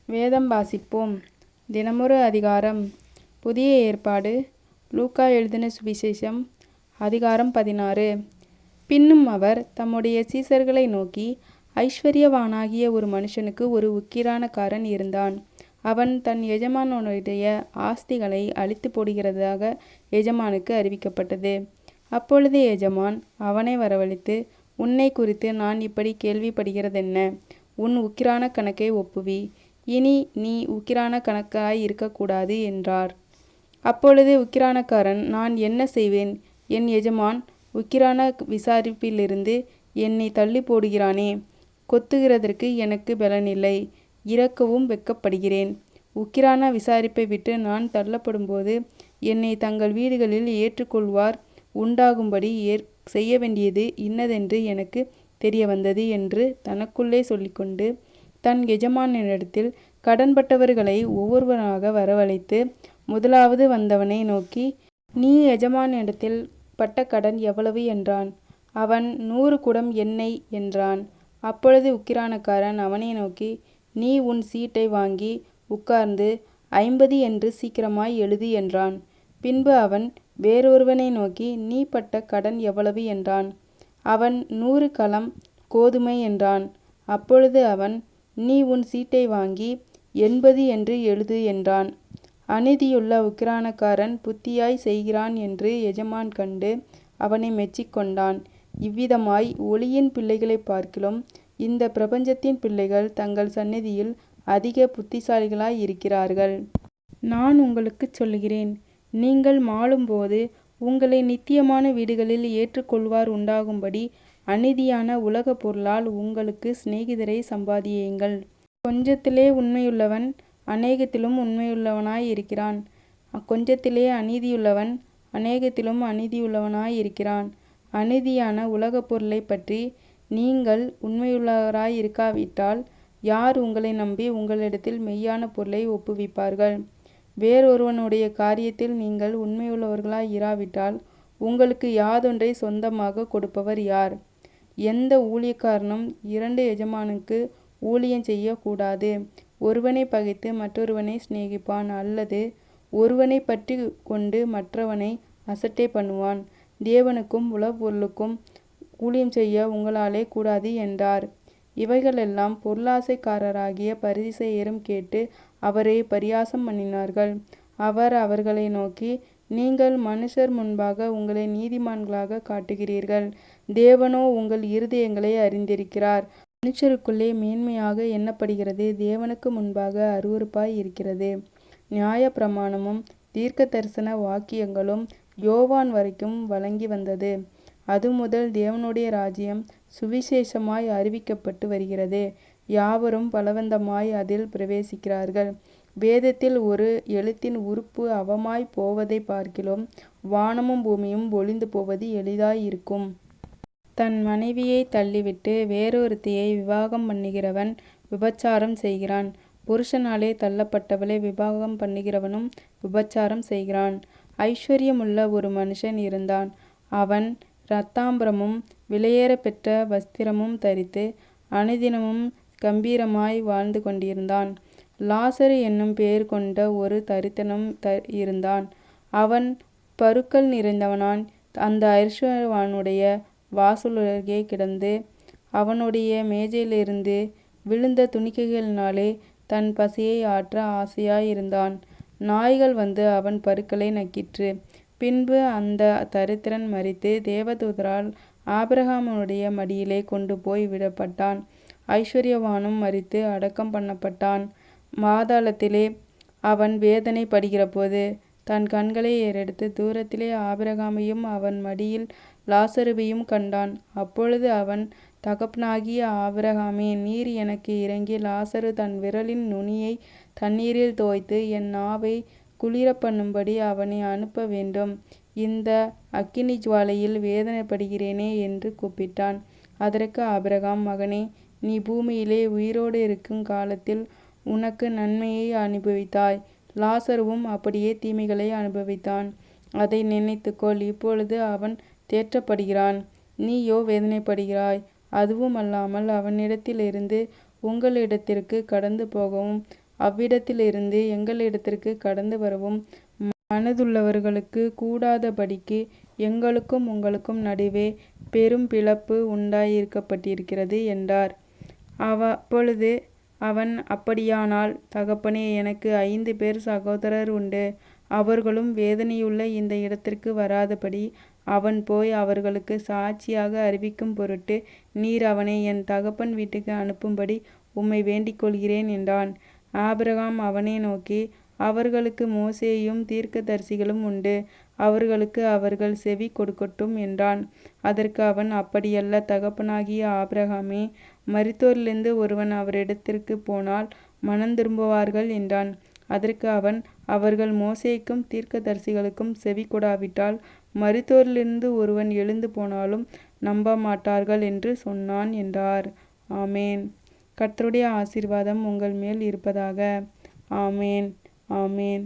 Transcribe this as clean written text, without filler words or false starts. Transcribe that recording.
வேதம் வாசிப்போம். தினமொரு அதிகாரம். புதிய ஏற்பாடு. லூக்கா எழுதின சுவிசேஷம் அதிகாரம் 16. பின்னும் அவர் தம்முடைய சீசர்களை நோக்கி, ஐஸ்வர்யவானாகிய ஒரு மனுஷனுக்கு ஒரு உக்கிரானக்காரன் இருந்தான். அவன் தன் எஜமானுடைய ஆஸ்திகளை அழித்து போடுகிறதாக எஜமானுக்கு அறிவிக்கப்பட்டது. அப்பொழுது எஜமான் அவனை வரவழைத்து, உன்னை குறித்து நான் இப்படி கேள்விப்படுகிறதென்ன? உன் உக்கிரான கணக்கை ஒப்புவி. இனி நீ உக்கிரான கணக்காய் இருக்கக்கூடாது என்றார். அப்பொழுது உக்கிரானக்காரன், நான் என்ன செய்வேன்? என் எஜமான் உக்கிரான விசாரிப்பிலிருந்து என்னை தள்ளி போடுகிறானே. கொத்துகிறதற்கு எனக்கு பலனில்லை, இறக்கவும் வெட்கப்படுகிறேன். உக்கிரான விசாரிப்பை விட்டு நான் தள்ளப்படும்போது என்னை தங்கள் வீடுகளில் ஏற்றுக்கொள்வார் உண்டாகும்படி செய்ய வேண்டியது இன்னதென்று எனக்கு தெரிய வந்தது என்று தனக்குள்ளே சொல்லிக்கொண்டு, தன் எஜமானிடத்தில் கடன்பட்டவர்களை ஒவ்வொருவராக வரவழைத்து, முதலாவது வந்தவனை நோக்கி, நீ எஜமானிடத்தில் பட்ட கடன் எவ்வளவு என்றான். அவன் 100 குடம் எண்ணெய் என்றான். அப்பொழுது உக்கிரானக்காரன் அவனை நோக்கி, நீ உன் சீட்டை வாங்கி உட்கார்ந்து 50 என்று சீக்கிரமாய் எழுது என்றான். பின்பு அவன் வேறொருவனை நோக்கி, நீ பட்ட கடன் எவ்வளவு என்றான். அவன் 100 கலம் கோதுமை என்றான். அப்பொழுது அவன், நீ உன் சீட்டை வாங்கி 80 என்று எழுது என்றான். அநீதியுள்ள உக்கிரானக்காரன் புத்தியாய் செய்கிறான் என்று எஜமான் கண்டு அவனை மெச்சிக்கொண்டான். இவ்விதமாய் ஒளியின் பிள்ளைகளை பார்க்கிலும் இந்த பிரபஞ்சத்தின் பிள்ளைகள் தங்கள் சந்நிதியில் அதிக புத்திசாலிகளாய் இருக்கிறார்கள். நான் உங்களுக்கு சொல்லுகிறேன், நீங்கள் மாளும்போது உங்களை நித்தியமான வீடுகளில் ஏற்றுக்கொள்வார் உண்டாகும்படி அநீதியான உலக பொருளால் உங்களுக்கு சிநேகிதரை சம்பாதியுங்கள். கொஞ்சத்திலே உண்மையுள்ளவன் அநேகத்திலும் உண்மையுள்ளவனாய் இருக்கிறான். கொஞ்சத்திலே அநீதியுள்ளவன் அநேகத்திலும் அநீதியுள்ளவனாய் இருக்கிறான். அநீதியான உலக பொருளை பற்றி நீங்கள் உண்மையுள்ளவராய் இருக்காவிட்டால் யார் உங்களை நம்பி உங்களிடத்தில் மெய்யான பொருளை ஒப்புவிப்பார்கள்? வேறொருவனுடைய காரியத்தில் நீங்கள் உண்மையுள்ளவர்களாய் இராவிட்டால் உங்களுக்கு யாதொன்றை சொந்தமாக கொடுப்பவர் யார்? எந்த ஊழியக்காரனும் 2 எஜமானுக்கு ஊழியம் செய்யக்கூடாது. ஒருவனை பகைத்து மற்றொருவனை சிநேகிப்பான், அல்லது ஒருவனை பற்றி கொண்டு மற்றவனை அசட்டை பண்ணுவான். தேவனுக்கும் உலகப்பொருளுக்கும் ஊழியம் செய்ய உங்களாலே கூடாது என்றார். இவைகளெல்லாம் பொருளாசைக்காரராகிய பரிசேயரும் கேட்டு அவரை பரியாசம் பண்ணினார்கள். அவர் அவர்களை நோக்கி, நீங்கள் மனுஷர் முன்பாக உங்களை நீதிமான்களாக காட்டுகிறீர்கள், தேவனோ உங்கள் இருதயங்களை அறிந்திருக்கிறார். மனுஷருக்குள்ளே மேன்மையாக எண்ணப்படுகிறது தேவனுக்கு முன்பாக அருவருப்பாய் இருக்கிறது. நியாய பிரமாணமும் தீர்க்க தரிசன வாக்கியங்களும் யோவான் வரைக்கும் வழங்கி வந்தது. அது முதல் தேவனுடைய ராஜ்யம் சுவிசேஷமாய் அறிவிக்கப்பட்டு வருகிறது. யாவரும் பலவந்தமாய் அதில் பிரவேசிக்கிறார்கள். வேதத்தில் ஒரு எழுத்தின் உறுப்பு அவமாய் போவதை பார்க்கிலும் வானமும் பூமியும் ஒழிந்து போவது எளிதாய் இருக்கும். தன் மனைவியை தள்ளிவிட்டு வேறொருத்தியை விவாகம் பண்ணுகிறவன் விபச்சாரம் செய்கிறான். புருஷனாலே தள்ளப்பட்டவளை விவாகம் பண்ணுகிறவனும் விபச்சாரம் செய்கிறான். ஐஸ்வர்யமுள்ள ஒரு மனுஷன் இருந்தான். அவன் இரத்தாம்பரமும் விலையேற பெற்ற வஸ்திரமும் தரித்து அனுதினமும் கம்பீரமாய் வாழ்ந்து கொண்டிருந்தான். லாசரு என்னும் பெயர் கொண்ட ஒரு தரித்திரனும் இருந்தான். அவன் பருக்கள் நிறைந்தவனான். அந்த ஐஸ்வர்யவானுடைய வாசலுலகே கிடந்து அவனுடைய மேஜையிலிருந்து விழுந்த துணிக்கைகளினாலே தன் பசியை ஆற்ற ஆசையாயிருந்தான். நாய்கள் வந்து அவன் பருக்களை நக்கிற்று. பின்பு அந்த தரித்திரன் மரித்து தேவதூதரால் ஆபிரகாமுடைய மடியிலே கொண்டு போய் விடப்பட்டான். ஐஸ்வர்யவானும் மரித்து அடக்கம் பண்ணப்பட்டான். பாதாளத்திலே அவன் வேதனை படுகிறபோது தன் கண்களை ஏறெடுத்து தூரத்திலே ஆபிரகாமையும் அவன் மடியில் லாசருவையும் கண்டான். அப்பொழுது அவன், தகப்பனாகிய ஆபிரகாமே, நீர் எனக்கு இறங்கி லாசரு தன் விரலின் நுனியை தண்ணீரில் தோய்த்து என் நாவை குளிர பண்ணும்படி அவனை அனுப்ப வேண்டும். இந்த அக்கினி ஜுவாலையில் வேதனைப்படுகிறேனே என்று கூப்பிட்டான். அதற்கு ஆபிரகாம், மகனே, நீ பூமியிலே உயிரோடு இருக்கும் காலத்தில் உனக்கு நன்மையை அனுபவித்தாய். லாசருவும் அப்படியே தீமைகளை அனுபவித்தான். அதை நினைத்துக்கொள். இப்பொழுது அவன் தேற்றப்படுகிறான், நீயோ வேதனைப்படுகிறாய். அதுவும் அல்லாமல் அவனிடத்திலிருந்து உங்களிடத்திற்கு கடந்து போகவும் அவ்விடத்திலிருந்து எங்களிடத்திற்கு கடந்து வரவும் மனதுள்ளவர்களுக்கு கூடாதபடிக்கு எங்களுக்கும் உங்களுக்கும் நடுவே பெரும் பிளப்பு உண்டாயிருக்கப்பட்டிருக்கிறது என்றார். அப்பொழுது அவன், அப்படியானால் தகப்பனே, எனக்கு 5 பேர் சகோதரர் உண்டு. அவர்களும் வேதனையுள்ள இந்த இடத்திற்கு வராதபடி அவன் போய் அவர்களுக்கு சாட்சியாக அறிவிக்கும் பொருட்டு நீர் அவனை என் தகப்பன் வீட்டுக்கு அனுப்பும்படி உம்மை வேண்டிக் கொள்கிறேன் என்றான். ஆபிரகாம் அவனை நோக்கி, அவர்களுக்கு மோசேயும் தீர்க்கதரிசிகளும் உண்டு, அவர்களுக்கு அவர்கள் செவி கொடுக்கட்டும் என்றான். அதற்கு அவன், அப்படியல்ல தகப்பனாகிய ஆபிரகாமே, மரித்தோரிலிருந்து ஒருவன் அவரிடத்திற்கு போனால் மனந்திரும்புவார்கள் என்றான். அதற்கு அவன், அவர்கள் மோசேக்கும் தீர்க்கதரிசிகளுக்கும் செவி கொடாவிட்டால் மரித்தோரிலிருந்து ஒருவன் எழுந்து போனாலும் நம்ப மாட்டார்கள் என்று சொன்னான் என்றார். ஆமேன். கர்த்தருடைய ஆசீர்வாதம் உங்கள் மேல் இருப்பதாக. ஆமேன். ஆமேன்.